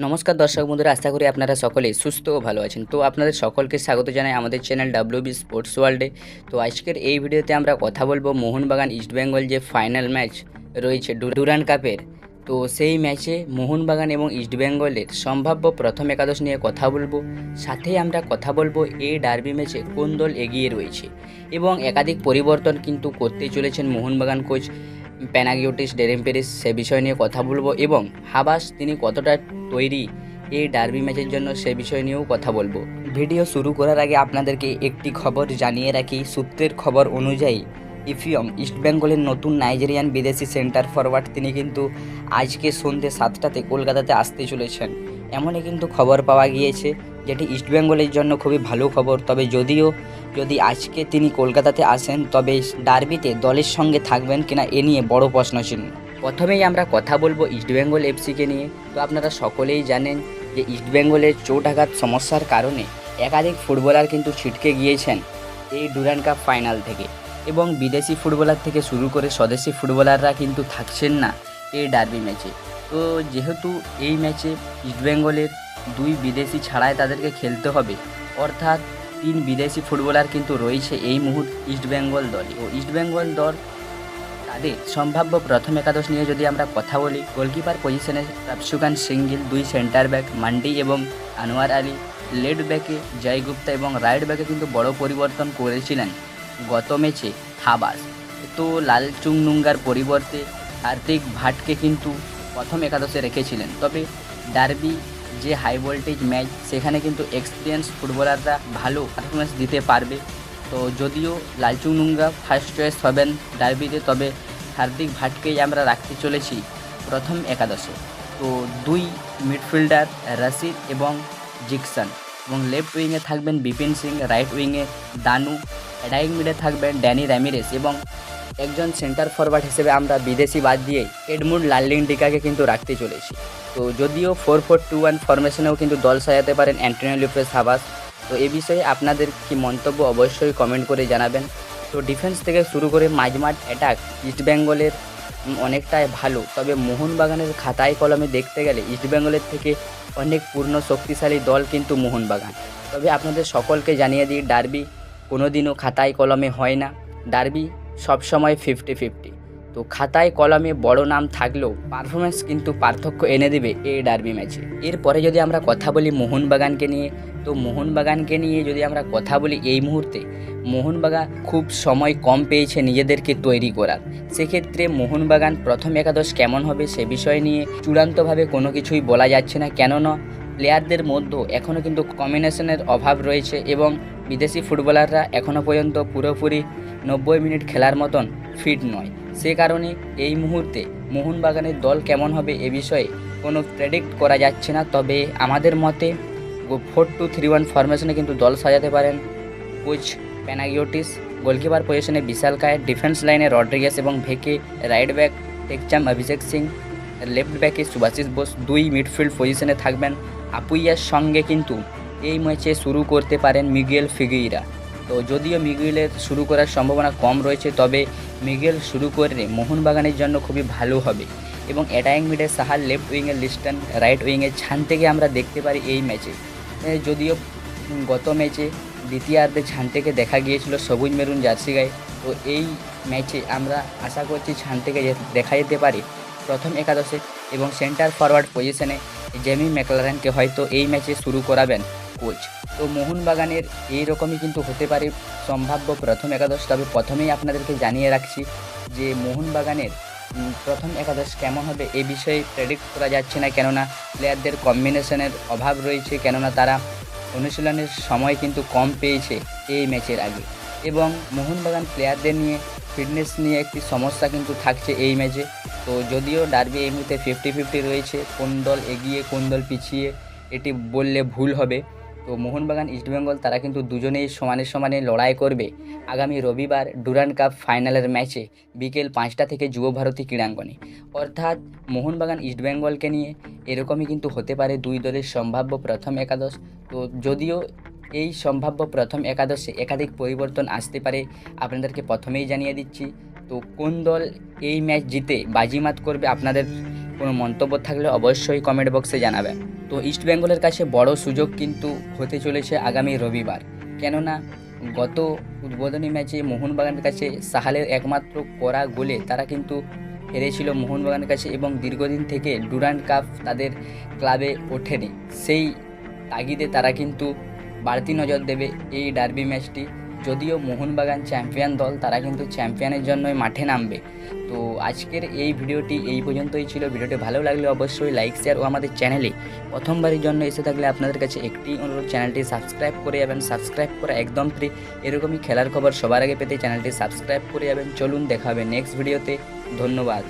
নমস্কার দর্শক বন্ধুরা, আশা করি আপনারা সকলেই সুস্থ ও ভালো আছেন। তো আপনাদের সকলকে স্বাগত জানাই আমাদের চ্যানেল WB স্পোর্টস ওয়ার্ল্ডে। তো আজকের এই ভিডিওতে আমরা কথা বলবো মোহনবাগান ইস্টবেঙ্গল যে ফাইনাল ম্যাচ রয়েছে ডুরান্ড কাপের। তো সেই ম্যাচে মোহনবাগান এবং ইস্টবেঙ্গলের সম্ভাব্য প্রথম একাদশ নিয়ে কথা বলবো। সাথেই আমরা কথা বলবো এই ডার্বি ম্যাচে কোন দল এগিয়ে রয়েছে এবং একাধিক পরিবর্তন কিন্তু করতে চলেছেন মোহনবাগান কোচ প্যানাগিওটিস ডেরেম্পেরিস, সে বিষয় নিয়ে কথা বলবো এবং হাবাস তিনি কতটা তৈরি এই ডার্বি ম্যাচের জন্য সে বিষয় নিয়েও কথা বলবো। ভিডিও শুরু করার আগে আপনাদেরকে একটি খবর জানিয়ে রাখি। সূত্রের খবর অনুযায়ী ইফিয়ং ইস্টবেঙ্গলের নতুন নাইজেরিয়ান বিদেশি সেন্টার ফরওয়ার্ড তিনি কিন্তু আজকে সন্ধ্যে 7টাতে কলকাতাতে আসতে চলেছেন, এমনই কিন্তু খবর পাওয়া গিয়েছে, যেটি ইস্টবেঙ্গলের জন্য খুবই ভালো খবর। তবে যদি আজকে তিনি কলকাতাতে আসেন তবে ডার্বিতে দলের সঙ্গে থাকবেন কিনা এ নিয়ে বড় প্রশ্নচিহ্ন। প্রথমেই আমরা কথা বলবো ইস্টবেঙ্গল এফসিকে নিয়ে। তো আপনারা সকলেই জানেন যে ইস্টবেঙ্গলের চোটাঘাত সমস্যার কারণে একাধিক ফুটবলার কিন্তু ছিটকে গিয়েছেন এই ডুরান্ড কাপ ফাইনাল থেকে, এবং বিদেশি ফুটবলার থেকে শুরু করে স্বদেশি ফুটবলাররা কিন্তু থাকছেন না এই ডার্বি ম্যাচে। তো যেহেতু এই ম্যাচে ইস্টবেঙ্গলের দুই বিদেশি ছাড়াই তাদেরকে খেলতে হবে, অর্থাৎ 3 বিদেশি ফুটবলার কিন্তু রয়েছে এই মুহূর্তে ইস্টবেঙ্গল দলে। ও ইস্টবেঙ্গল দল তাদের সম্ভাব্য প্রথম একাদশ নিয়ে যদি আমরা কথা বলি, গোলকিপার পজিশনে রাফসুকান সিঙ্গিল, 2 সেন্টার ব্যাক মান্ডি এবং আনোয়ার আলী, লেফট ব্যাকে জয় গুপ্তা এবং রাইট ব্যাকে কিন্তু বড় পরিবর্তন করেছিলেন গত ম্যাচে হাবাস। তো লালচুংনুঙ্গার পরিবর্তে হার্দিক ভাটকে কিন্তু প্রথম একাদশে রেখেছিলেন। তবে ডার্বি যে হাই ভোল্টেজ ম্যাচ, সেখানে কিন্তু এক্সপিরিয়েন্স ফুটবলাররা ভালো পারফরমেন্স দিতে পারবে। তো যদিও লালচুংনুঙ্গা ফার্স্ট চয়েস হবেন ডার্বিতে, তবে হার্দিক ভাটকেই আমরা রাখতে চলেছি প্রথম একাদশে। তো 2 মিডফিল্ডার রশিদ এবং জিকসন, এবং লেফট উইংয়ে থাকবেন বিপিন সিং, রাইট উইংয়ে দানু, অ্যাটাকিং মিডে থাকবেন ড্যানি র্যামিরেস, এবং একজন সেন্টার ফরওয়ার্ড হিসেবে আমরা বিদেশি বাদ দিয়ে এডমুন্ড লাল্লিংডিকাকে কিন্তু রাখতে চলেছি। তো যদিও 4-4-2-1 ফরমেশনেও কিন্তু দল সাজাতে পারেন অ্যান্টোনিও লুপেস হাবাস। তো এ বিষয়ে আপনাদের কি মন্তব্য অবশ্যই কমেন্ট করে জানাবেন। তো ডিফেন্স থেকে শুরু করে মাঝমাঠ অ্যাটাক ইস্টবেঙ্গলের অনেকটাই ভালো, তবে মোহনবাগানের খাতায় কলমে দেখতে গেলে ইস্টবেঙ্গলের থেকে অনেক পূর্ণ শক্তিশালী দল কিন্তু মোহনবাগান। তবে আপনাদের সকলকে জানিয়ে দিই, ডার্বি কোনোদিনও খাতায় কলমে হয় না, ডার্বি সবসময় 50-50। তো খাতায় কলমে বড় নাম থাকলেও পারফরমেন্স কিন্তু পার্থক্য এনে দেবে এই ডার্বি ম্যাচে। এরপরে যদি আমরা কথা বলি মোহনবাগানকে নিয়ে, তো মোহনবাগানকে নিয়ে যদি আমরা কথা বলি, এই মুহূর্তে মোহনবাগান খুব সময় কম পেয়েছে নিজেদেরকে তৈরি করার। সেক্ষেত্রে মোহনবাগান প্রথম একাদশ কেমন হবে সে বিষয় নিয়ে চূড়ান্তভাবে কোনো কিছুই বলা যাচ্ছে না, কেননা প্লেয়ারদের মধ্যেও এখনও কিন্তু কম্বিনেশনের অভাব রয়েছে এবং বিদেশি ফুটবলাররা এখনও পর্যন্ত পুরোপুরি 90 মিনিট খেলার মতন ফিট নয়। সে কারণে এই মুহূর্তে মোহনবাগানের দল কেমন হবে এ বিষয়ে কোনো প্রেডিক্ট করা যাচ্ছে না। তবে আমাদের মতে 4-2-3-1 ফরমেশনে কিন্তু দল সাজাতে পারেন কোচ প্যানাগিওটিস। গোলকিপার পজিশনে বিশালকায়, ডিফেন্স লাইনে রড্রিগেস এবং ভেকে, রাইট ব্যাক টেকচাম অভিষেক সিং, লেফট ব্যাকে সুভাশিস বোস, 2 মিডফিল্ড পজিশনে থাকবেন আপুইয়ার সঙ্গে কিন্তু এই ম্যাচে শুরু করতে পারেন মিগুয়েল ফিগুইরা। তো যদিও মিগুয়েলের শুরু করার সম্ভাবনা কম রয়েছে, তবে মিগুয়েল শুরু করলে মোহনবাগানের জন্য খুবই ভালো হবে। এবং অ্যাটাকিং মিডে সাহাল, লেফট উইংয়ে লিস্টন, রাইট উইংয়ে ছান থেকে আমরা দেখতে পারি এই ম্যাচে। যদিও গত ম্যাচে দ্বিতীয়ার্ধে ছানটেকে দেখা গিয়েছিল সবুজ মেরুন জার্সি গায়ে, তো এই ম্যাচে আমরা আশা করছি ছানটেকে দেখা যেতে পারে প্রথম একাদশে, এবং সেন্টার ফরওয়ার্ড পজিশনে জেমি ম্যাকলারেনকে হয়তো এই ম্যাচে শুরু করাবেন কোচ। তো মোহনবাগানের এই রকমই কিন্তু হতে পারে সম্ভাব্য প্রথম একাদশ। তবে প্রথমেই আপনাদেরকে জানিয়ে রাখছি যে মোহনবাগানের প্রথম একাদশ কেমন হবে এ বিষয়ে প্রেডিক্ট করা যাচ্ছে না, কেননা প্লেয়ারদের কম্বিনেশনের অভাব রয়েছে, কেননা তারা অনুশীলনের সময় কিন্তু কম পেয়েছে এই ম্যাচের আগে, এবং মোহনবাগান প্লেয়ারদের নিয়ে ফিটনেস নিয়ে একটি সমস্যা কিন্তু থাকছে এই ম্যাচে। তো যদিও ডার্বি এই মুহূর্তে 50-50 রয়েছে, কোন দল এগিয়ে কোন দল পিছিয়ে এটি বললে ভুল হবে। তো মোহনবাগান ইস্টবেঙ্গল তারা কিন্তু দুজনেই সমানে সমানে লড়াই করবে আগামী রবিবার ডুরান্ড কাপ ফাইনালের ম্যাচে বিকেল 5টা থেকে যুবভারতী ক্রীড়াঙ্গনে। অর্থাৎ মোহনবাগান ইস্টবেঙ্গলকে নিয়ে এরকমই কিন্তু হতে পারে দুই দলের সম্ভাব্য প্রথম একাদশ। তো যদিও এই সম্ভাব্য প্রথম একাদশে একাধিক পরিবর্তন আসতে পারে, আপনাদেরকে প্রথমেই জানিয়ে দিচ্ছি। তো কোন দল এই ম্যাচ জিতে বাজিমাত করবে, আপনাদের কোনো মন্তব্য থাকলে অবশ্যই কমেন্ট বক্সে জানাবেন। তো ইস্ট বেঙ্গলের কাছে বড় সুযোগ কিন্তু হতে চলেছে আগামী রবিবার, কেননা গত উদ্বোধনী ম্যাচে মোহনবাগানের কাছে সাহালের একমাত্র করা গোলে তারা কিন্তু হেরেছিল মোহনবাগানের কাছে এবং দীর্ঘদিন থেকে ডুরান্ড কাপ তাদের ক্লাবে ওঠেনি। সেই তাগিদে তারা কিন্তু বাড়তি নজর দেবে এই ডার্বি ম্যাচটি। যদিও মোহনবাগান চ্যাম্পিয়ন দল, তারা কিন্তু চ্যাম্পিয়নের জন্যই মাঠে নামবে। তো আজকের এই ভিডিওটি এই পর্যন্তই ছিল। ভিডিওটি ভালো লাগলে অবশ্যই লাইক, শেয়ার ও আমাদের চ্যানেলে প্রথমবারের জন্য এসে থাকলে আপনাদের কাছে একটি অনুরোধ, চ্যানেলটি সাবস্ক্রাইব করে যাবেন। সাবস্ক্রাইব করা একদম ফ্রি। এরকমই খেলার খবর সবার আগে পেতে চ্যানেলটি সাবস্ক্রাইব করে যাবেন। চলুন দেখা হবে নেক্সট ভিডিওতে। ধন্যবাদ।